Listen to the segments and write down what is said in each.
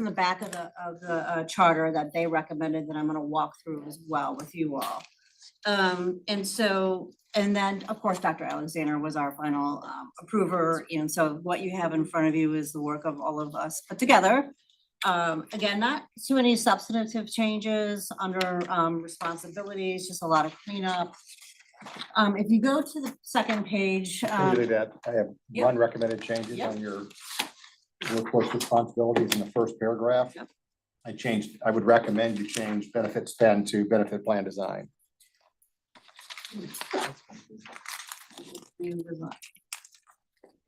in the back of the charter that they recommended that I'm gonna walk through as well with you all. And then, of course, Dr. Alexander was our final approver, and so what you have in front of you is the work of all of us put together. Again, not too many substantive changes under responsibilities, just a lot of cleanup. If you go to the second page. Can you do that? I have Yep. one recommended changes Yep. on your workforce responsibilities in the first paragraph. Yep. I would recommend you change benefit spend to benefit plan design.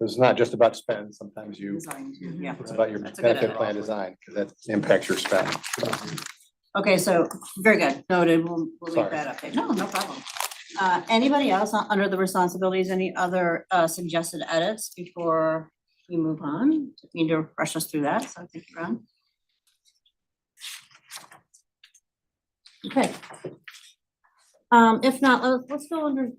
It's not just about spend. Sometimes Yeah. it's about your That's a good benefit edit. plan design because that impacts your spend. Okay, so very good. Noted. We'll make Sorry. that update. No, no problem. Anybody else under the responsibilities, any other suggested edits before we move on? Need to rush us through that, so thank you, Ron. Okay. If not, let's go under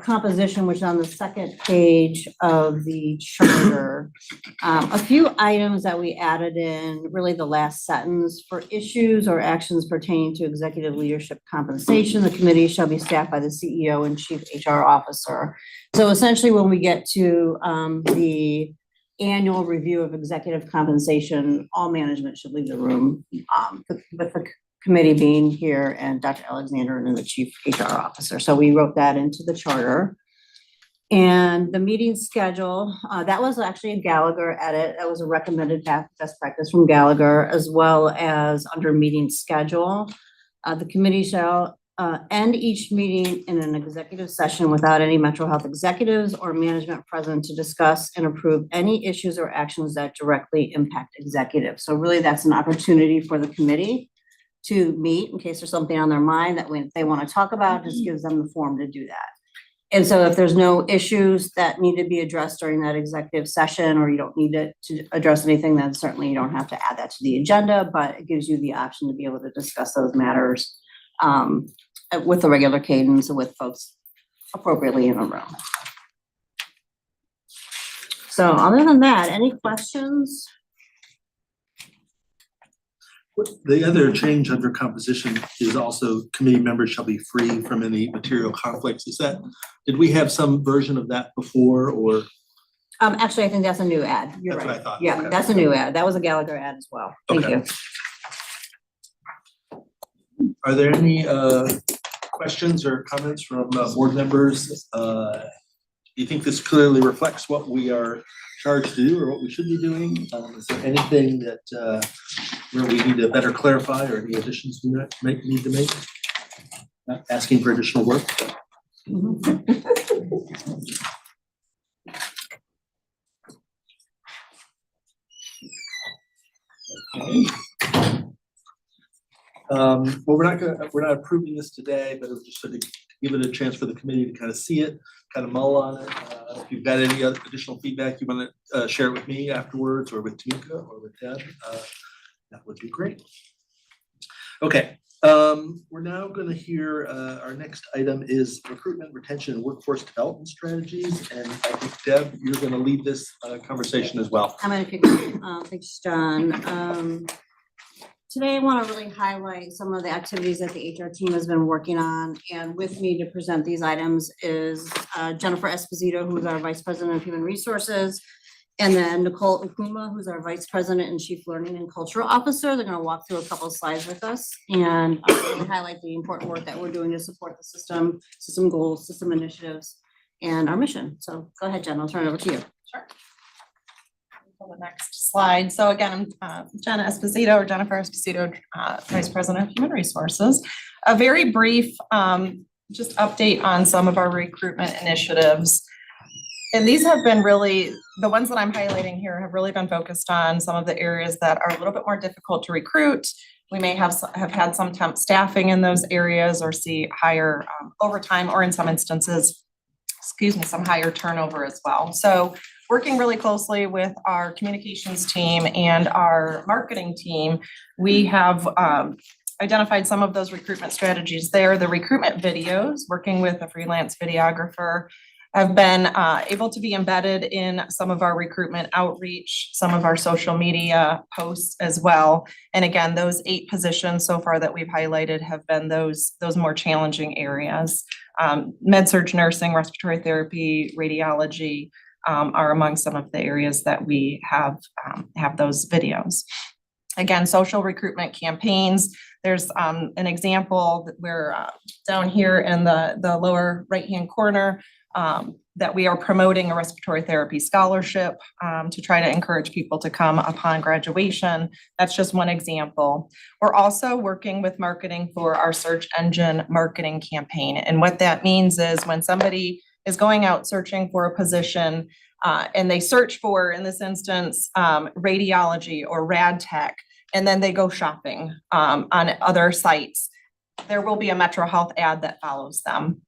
composition, which is on the second page of the charter. A few items that we added in, really the last sentence: for issues or actions pertaining to executive leadership compensation, the committee shall be staffed by the CEO and chief HR officer. So essentially, when we get to the annual review of executive compensation, all management should leave the room, with the committee being here and Dr. Alexander and the chief HR officer. So we wrote that into the charter. And the meeting schedule, that was actually a Gallagher edit. That was a recommended best practice from Gallagher, as well as under meeting schedule. The committee shall end each meeting in an executive session without any mental health executives or management present to discuss and approve any issues or actions that directly impact executives. So really, that's an opportunity for the committee to meet in case there's something on their mind that they want to talk about, just gives them the forum to do that. And so if there's no issues that need to be addressed during that executive session, or you don't need to address anything, then certainly you don't have to add that to the agenda, but it gives you the option to be able to discuss those matters with the regular cadence and with folks appropriately in the room. So other than that, any questions? The other change under composition is also committee members shall be free from any material conflicts. Did we have some version of that before, or? Actually, I think that's a new ad. You're That's right. what I thought. Yeah, Okay. that's a new ad. That was a Gallagher ad as well. Thank Okay. you. Are there any questions or comments from board members? Do you think this clearly reflects what we are charged to do or what we should be doing? Is there anything that where we need to better clarify or any additions we need to make? Not asking for additional work. Well, we're not approving this today, but it was just sort of give it a chance for the committee to kind of see it, kind of mull on it. If you've got any other additional feedback you want to share it with me afterwards, or with Tamika or with Deb, that would be great. Okay, we're now going to hear our next item is recruitment, retention, and workforce development strategies. And I think Deb, you're going to lead this conversation as well. I'm going to kick it. Thanks, John. Today, I want to really highlight some of the activities that the HR team has been working on. And with me to present these items is Jennifer Esposito, who is our Vice President of Human Resources, and then Nicole Okuma, who's our Vice President and Chief Learning and Cultural Officer. They're going to walk through a couple of slides with us and really highlight the important work that we're doing to support the system goals, system initiatives, and our mission. So go ahead, Jen. I'll turn it over to you. Sure. The next slide. So again, I'm Jenna Esposito, or Jennifer Esposito, Vice President of Human Resources. A very brief just update on some of our recruitment initiatives. And these have been really, the ones that I'm highlighting here have really been focused on some of the areas that are a little bit more difficult to recruit. We may have had some temp staffing in those areas, or see higher overtime, or in some instances, some higher turnover as well. So working really closely with our communications team and our marketing team, we have identified some of those recruitment strategies there. The recruitment videos, working with a freelance videographer, have been able to be embedded in some of our recruitment outreach, some of our social media posts as well. And again, those 8 positions so far that we've highlighted have been those more challenging areas. Med-surg nursing, respiratory therapy, radiology are among some of the areas that we have those videos. Again, social recruitment campaigns. There's an example that we're down here in the lower right-hand corner that we are promoting a respiratory therapy scholarship to try to encourage people to come upon graduation. That's just one example. We're also working with marketing for our search engine marketing campaign. And what that means is when somebody is going out searching for a position and they search for, in this instance, radiology or rad tech, and then they go shopping on other sites, there will be a Metro Health ad that follows them,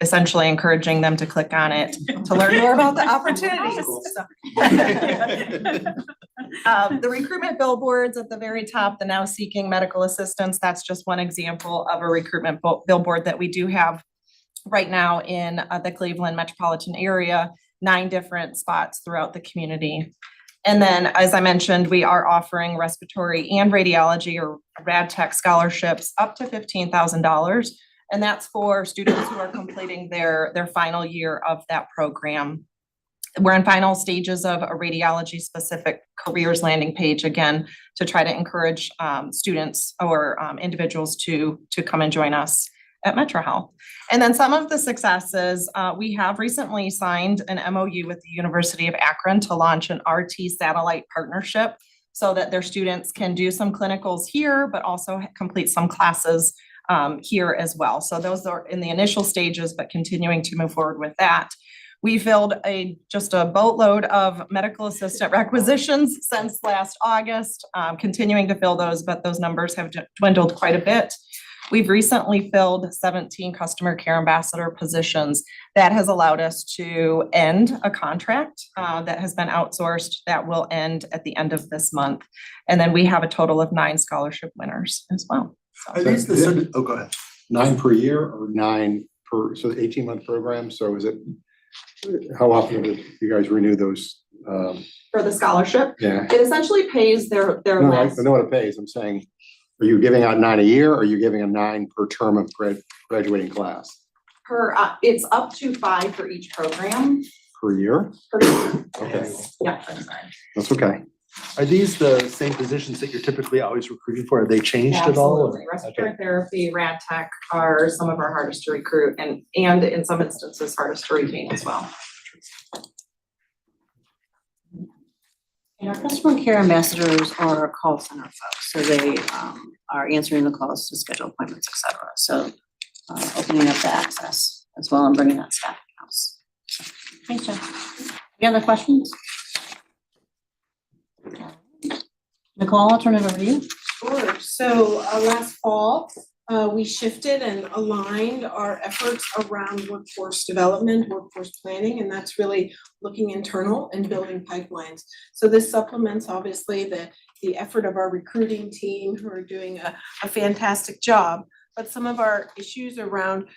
essentially encouraging them to click on it to learn more about the opportunities. The recruitment billboards at the very top, the now seeking medical assistance, that's just one example of a recruitment billboard that we do have right now in the Cleveland metropolitan area, 9 different spots throughout the community. And then, as I mentioned, we are offering respiratory and radiology or rad tech scholarships up to $15,000. And that's for students who are completing their final year of that program. We're in final stages of a radiology specific careers landing page, again, to try to encourage students or individuals to come and join us at Metro Health. And then some of the successes, we have recently signed an MOU with the University of Akron to launch an RT satellite partnership so that their students can do some clinicals here, but also complete some classes here as well. So those are in the initial stages, but continuing to move forward with that. We filled just a boatload of medical assistant requisitions since last August, continuing to fill those, but those numbers have dwindled quite a bit. We've recently filled 17 customer care ambassador positions. That has allowed us to end a contract that has been outsourced that will end at the end of this month. And then we have a total of 9 scholarship winners as well. Are these the, oh, go ahead. 9 per year or 9 per, so 18-month program? So is it, how often do you guys renew those? For the scholarship, Yeah. it essentially pays their No, I last. know what it pays. I'm saying, are you giving out 9 a year or are you giving a 9 per term of graduating class? It's up to 5 for each program. Per year? Per year. Okay, Yeah, I'm sorry. that's okay. Are these the same positions that you're typically always recruiting for? Have they changed at all? Absolutely. Respiratory therapy, rad tech are some of our hardest to recruit and in some instances hardest to retain as well. And our customer care ambassadors are call center folks, so they are answering the calls to schedule appointments, et cetera. So opening up the access as well and bringing that staff in-house. Thanks, Jeff. Any other questions? Nicole, I'll turn it over to you. Sure. So last fall, we shifted and aligned our efforts around workforce development, workforce planning, and that's really looking internal and building pipelines. So this supplements obviously the effort of our recruiting team who are doing a fantastic job. But some of our issues around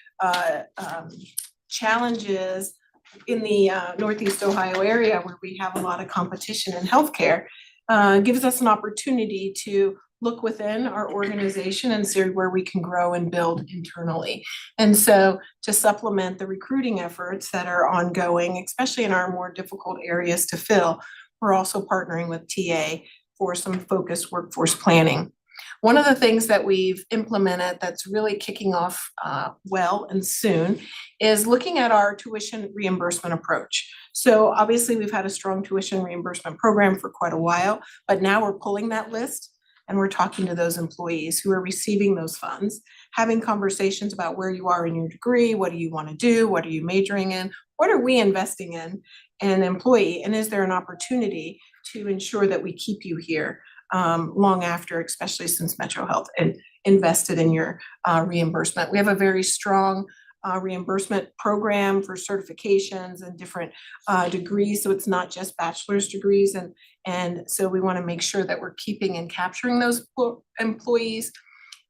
challenges in the Northeast Ohio area where we have a lot of competition in healthcare gives us an opportunity to look within our organization and see where we can grow and build internally. And so to supplement the recruiting efforts that are ongoing, especially in our more difficult areas to fill, we're also partnering with TA for some focused workforce planning. One of the things that we've implemented that's really kicking off well and soon is looking at our tuition reimbursement approach. So obviously we've had a strong tuition reimbursement program for quite a while, but now we're pulling that list and we're talking to those employees who are receiving those funds, having conversations about where you are in your degree, what do you want to do, what are you majoring in, what are we investing in an employee, and is there an opportunity to ensure that we keep you here long after, especially since Metro Health invested in your reimbursement. We have a very strong reimbursement program for certifications and different degrees, so it's not just bachelor's degrees, and so we want to make sure that we're keeping and capturing those employees.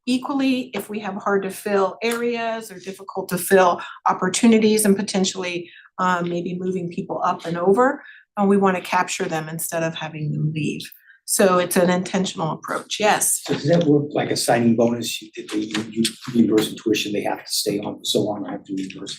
Equally, if we have hard to fill areas or difficult to fill opportunities and potentially maybe moving people up and over. And we want to capture them instead of having them leave. So it's an intentional approach, yes. So does that work like a signing bonus? You reimburse the tuition, they have to stay on for so long, I have to reimburse.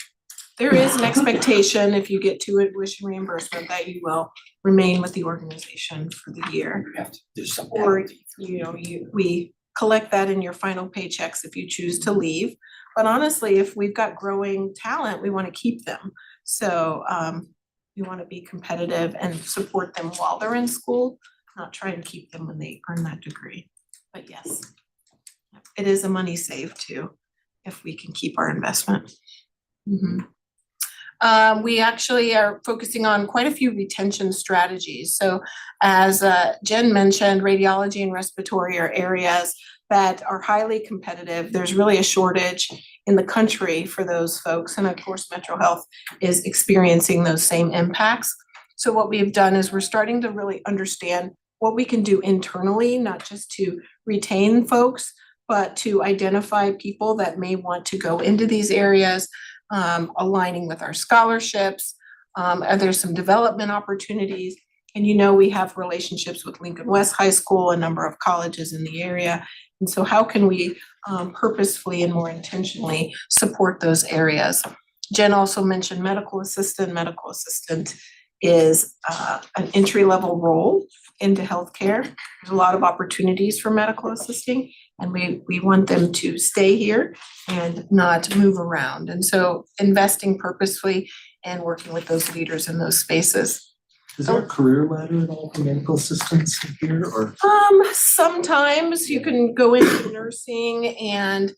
There is an expectation if you get to tuition reimbursement that you will remain with the organization for the year. You have to, there's some Or, penalty. we collect that in your final paychecks if you choose to leave. But honestly, if we've got growing talent, we want to keep them. So we want to be competitive and support them while they're in school, not try and keep them when they earn that degree. But yes, it is a money save too, if we can keep our investment. We actually are focusing on quite a few retention strategies. So as Jen mentioned, radiology and respiratory are areas that are highly competitive. There's really a shortage in the country for those folks. And of course, Metro Health is experiencing those same impacts. So what we've done is we're starting to really understand what we can do internally, not just to retain folks, but to identify people that may want to go into these areas, aligning with our scholarships. Are there some development opportunities? And we have relationships with Lincoln West High School, a number of colleges in the area. And so how can we purposefully and more intentionally support those areas? Jen also mentioned medical assistant. Medical assistant is an entry-level role into healthcare. There's a lot of opportunities for medical assisting, and we want them to stay here and not move around. And so investing purposefully and working with those leaders in those spaces. Is there a career ladder at all for medical assistants here, or? Sometimes you can go into nursing and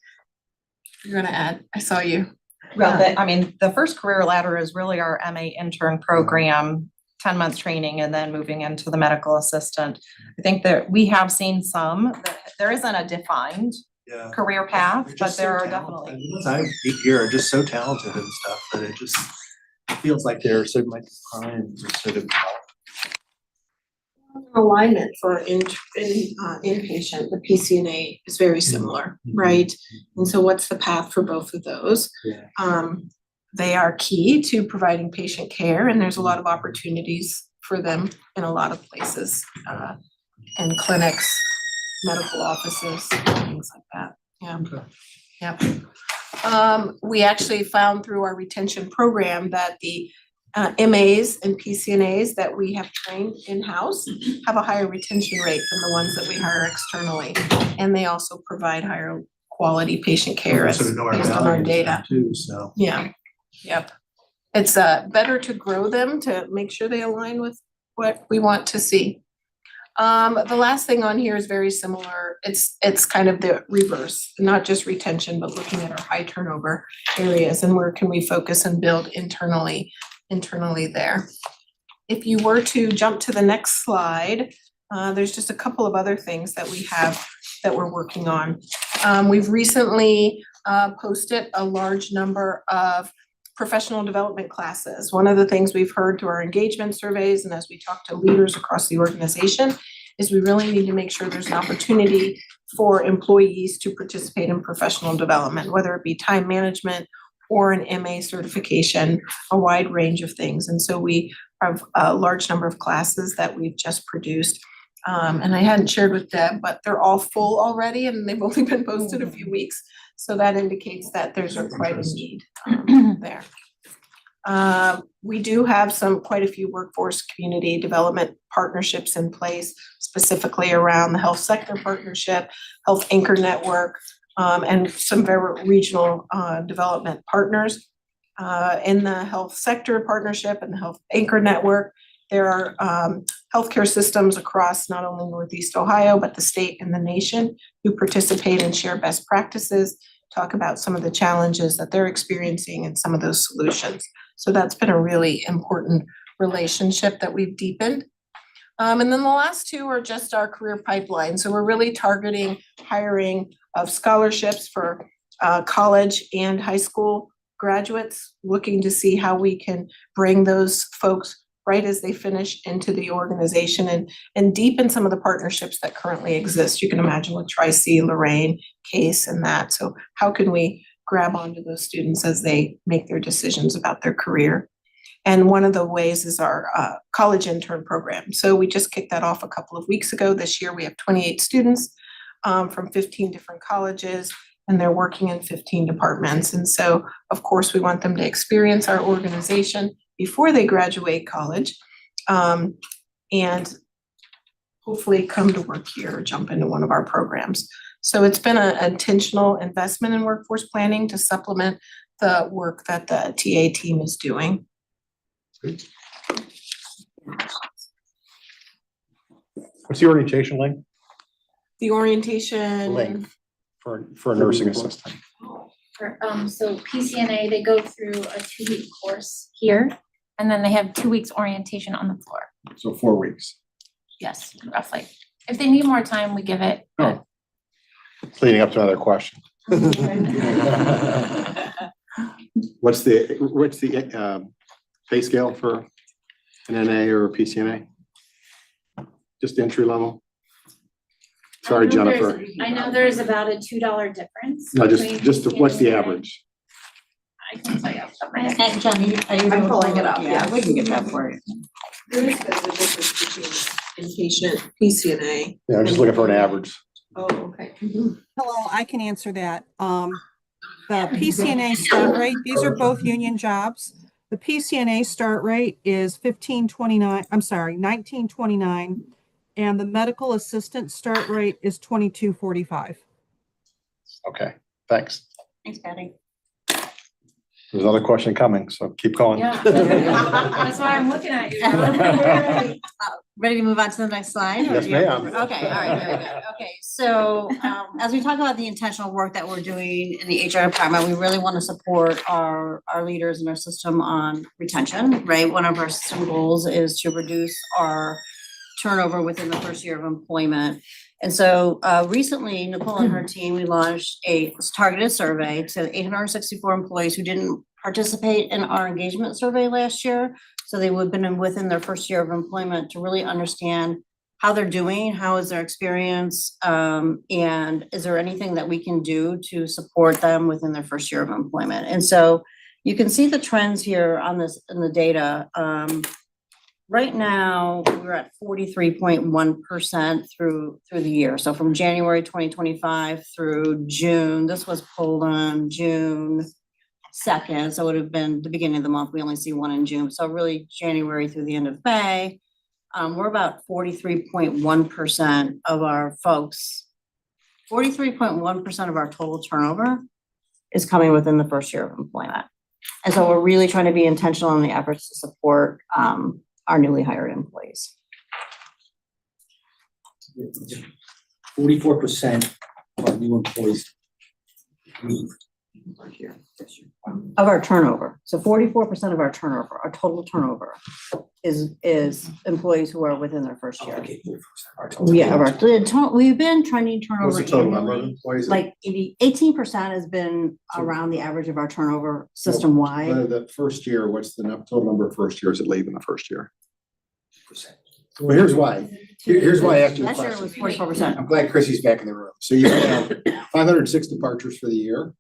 you're gonna add, I saw you. Well, the first career ladder is really our MA intern program, 10 months training and then moving into the medical assistant. I think that we have seen there isn't a defined Yeah. career They're path, but just so there are talented. definitely. The ones I meet here are just so talented and stuff, that it just feels like they're sort of like primed to sort of. Alignment for inpatient, the PCNA is very similar, Mhm. right? And so what's the path for both of those? Yeah. They are key to providing patient care, and there's a lot of opportunities for them in a lot of places, and clinics, medical offices, things like that, yeah. Okay. Yep. We actually found through our retention program that the MAs and PCNAs that we have trained in-house have a higher retention rate than the ones that we hire externally. And they also provide higher quality patient care as Sort of know our based on our values data. too, so. Yeah, yep. It's better to grow them to make sure they align with what we want to see. The last thing on here is very similar. It's kind of the reverse, not just retention, but looking at our high turnover areas and where can we focus and build internally there. If you were to jump to the next slide, there's just a couple of other things that we have that we're working on. We've recently posted a large number of professional development classes. One of the things we've heard through our engagement surveys and as we talk to leaders across the organization is we really need to make sure there's an opportunity for employees to participate in professional development, whether it be time management or an MA certification, a wide range of things. And so we have a large number of classes that we've just produced. And I hadn't shared with Deb, but they're all full already and they've only been posted a few weeks. So that indicates that there's quite a need there. We do have quite a few workforce community development partnerships in place, specifically around the health sector partnership, Health Anchor Network, and some very regional development partners. In the health sector partnership and the Health Anchor Network, there are healthcare systems across not only Northeast Ohio, but the state and the nation who participate and share best practices, talk about some of the challenges that they're experiencing and some of those solutions. So that's been a really important relationship that we've deepened. And then the last two are just our career pipeline. So we're really targeting hiring of scholarships for college and high school graduates, looking to see how we can bring those folks right as they finish into the organization and deepen some of the partnerships that currently exist. You can imagine with Tri-C, Lorraine, Case, and that. So how can we grab onto those students as they make their decisions about their career? And one of the ways is our college intern program. So we just kicked that off a couple of weeks ago. This year, we have 28 students from 15 different colleges, and they're working in 15 departments. And so, of course, we want them to experience our organization before they graduate college, and hopefully come to work here or jump into one of our programs. So it's been an intentional investment in workforce planning to supplement the work that the TA team is doing. What's the orientation link The orientation. length for a nursing assistant? So PCNA, they go through a 2-week course here, and then they have 2 weeks orientation on the floor. So 4 weeks. Yes, roughly. If they need more time, we give it. Oh. Leading up to another question. What's the pay scale for an NA or a PCNA? Just entry level? Sorry, Jennifer. I know there's about a $2 difference. No, between just what's the PCNA. average? I can tell you off the top of my head. And John, are you I'm able to pulling it pull up, Yeah, yes. we can get that for you. There is a difference between inpatient, PCNA. Yeah, I'm just looking for an average. Oh, okay. Hello, I can answer that. The PCNA start rate, these are both union jobs. The PCNA start rate is $19.29, and the medical assistant start rate is $22.45. Okay, thanks. Thanks, Patty. There's another question coming, so keep going. Yeah. That's why I'm looking at you. Ready to move on to the next slide? or Yes, do you have- ma'am. Okay, all right, very good. Okay, so as we talk about the intentional work that we're doing in the HR department, we really want to support our leaders in our system on retention, right? One of our system goals is to reduce our turnover within the first year of employment. And so recently, Nicole and her team, we launched a targeted survey to 864 employees who didn't participate in our engagement survey last year. So they would have been within their first year of employment to really understand how they're doing, how is their experience, and is there anything that we can do to support them within their first year of employment? And so you can see the trends here on this, in the data. Right now, we're at 43.1% through the year. So from January 2025 through June, this was pulled on June 2nd, so it would have been the beginning of the month. We only see one in June. So really January through the end of May, we're about 43.1% of our folks, 43.1% of our total turnover is coming within the first year of employment. And so we're really trying to be intentional in the efforts to support our newly hired employees. 44% of our new employees leave. Of our turnover. So 44% of our turnover, our total turnover is employees who are within their first year. Okay, 44%. Our total. Yeah, we've been trending turnover What's the total number of annually. employees? Like 18% has been around the average of our turnover system wide. The first year, what's the total number of first years that leave in the first year? Percent. Well, here's why. Here's why I asked you the Last year it was question. 44%. I'm glad Chrissy's back in the room. So you have 506 departures for the year.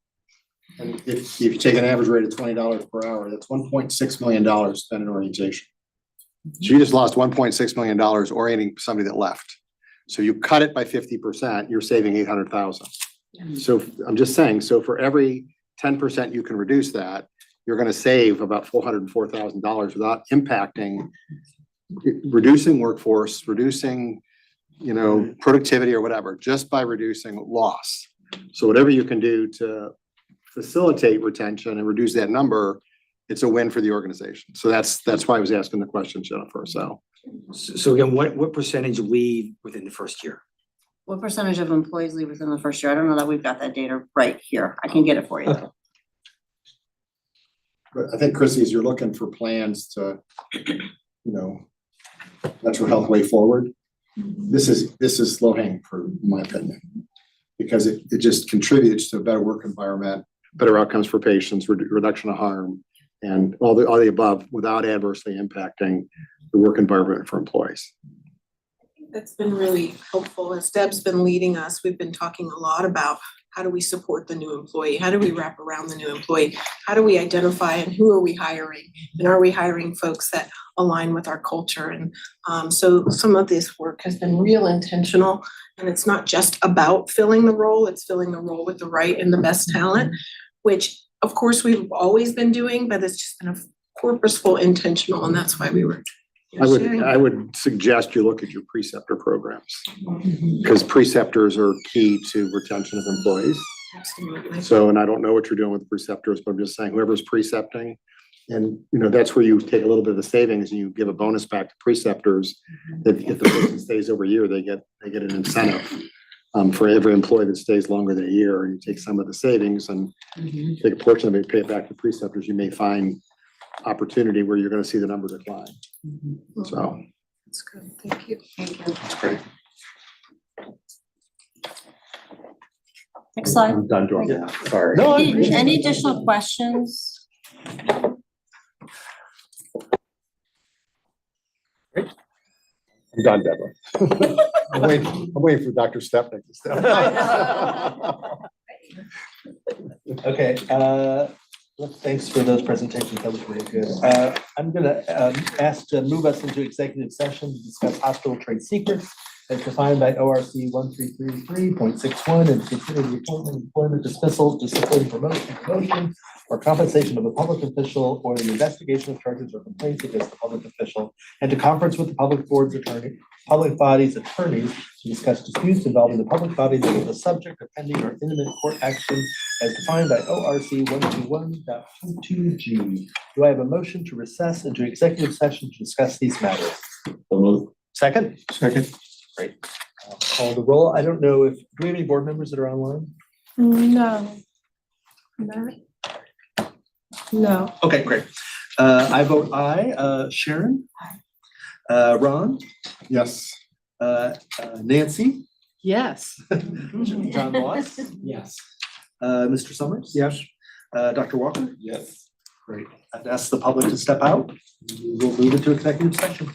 And if you take an average rate of $20 per hour, that's $1.6 million spent in orientation. So you just lost $1.6 million orienting somebody that left. So you cut it by 50%, you're saving 800,000. So I'm just saying, so for every 10% you can reduce that, you're gonna save about $404,000 without impacting, reducing workforce, reducing, productivity or whatever, just by reducing loss. So whatever you can do to facilitate retention and reduce that number, it's a win for the organization. So that's why I was asking the question, Jennifer, so. So again, what percentage leave within the first year? What percentage of employees leave within the first year? I don't know that we've got that data right here. I can get it for you. Okay. But I think, Chrissy, as you're looking for plans to, mental health way forward, this is low hanging fruit, in my opinion. Because it just contributes to a better work environment, better outcomes for patients, reduction of harm, and all the above without adversely impacting the work environment for employees. That's been really helpful. As Deb's been leading us, we've been talking a lot about how do we support the new employee? How do we wrap around the new employee? How do we identify and who are we hiring? And are we hiring folks that align with our culture? And so some of this work has been real intentional, and it's not just about filling the role, it's filling the role with the right and the best talent, which of course we've always been doing, but it's just been a purposeful, intentional, and that's why we were sharing. I would suggest you look at your preceptor programs, because preceptors are key to retention of employees. Absolutely. So, and I don't know what you're doing with preceptors, but I'm just saying whoever's precepting, and that's where you take a little bit of the savings and you give a bonus back to preceptors. If the person stays over a year, they get an incentive for every employee that stays longer than a year. And you take some of the savings and take a portion of it, pay it back to preceptors. You may find opportunity where you're going to see the number decline. So That's good. Thank you. that's great. Next slide. I'm done, Dawn. Yeah, sorry. No, Any additional questions? I'm done, Deborah. I'm waiting for Dr. Stepnick to step up. Okay, well, thanks for those presentations. That was really good. I'm gonna ask to move us into executive session to discuss hospital trade secrets as defined by ORC 1333.61 and to consider the appointment, employment, dismissal, discipline, promotion, or compensation of a public official or the investigation of charges or complaints against the public official, and to conference with the public board's attorney, public body's attorneys to discuss disputes involving the public body that is the subject of pending or imminent court action as defined by ORC 121.22G. Do I have a motion to recess into executive session to discuss these matters? Second? Second. Great. I'll call the roll. I don't know if, do we have any board members that are online? No. No. Okay, great. I vote aye. Sharon? Ron? Yes. Nancy? Yes. John Moss? Yes. Mr. Summers? Yes. Dr. Walker? Yes. Great. I've asked the public to step out. We'll move into executive session.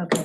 Okay.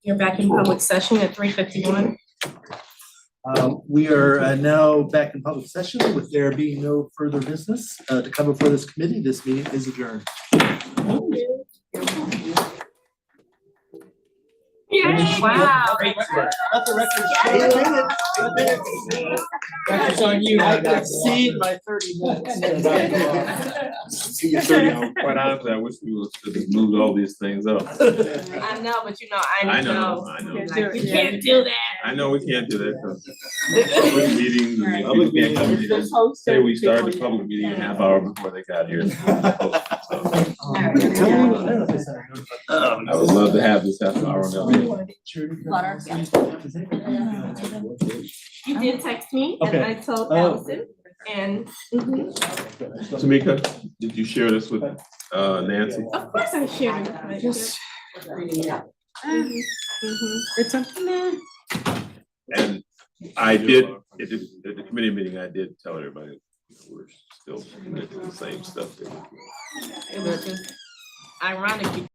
You're back in public session at 3:51. We are now back in public session with there being no further business to come before this committee. This meeting is adjourned. Wow. Let the record show. Record's on you. I exceed my 30 minutes. Quite honestly, I wish we would have moved all these things up. I know, but you know, I know. You can't do that. I know we can't do that because with meetings and people can't come here. Say we started the public meeting a half hour before they got here. I would love to have this half hour now. You did text me and I told Allison and. Tamika, did you share this with Nancy? Of course I shared it with Just reading it out. It's something there. And I did, at the committee meeting, I did tell everybody, we're still committed to the same stuff. It was just ironic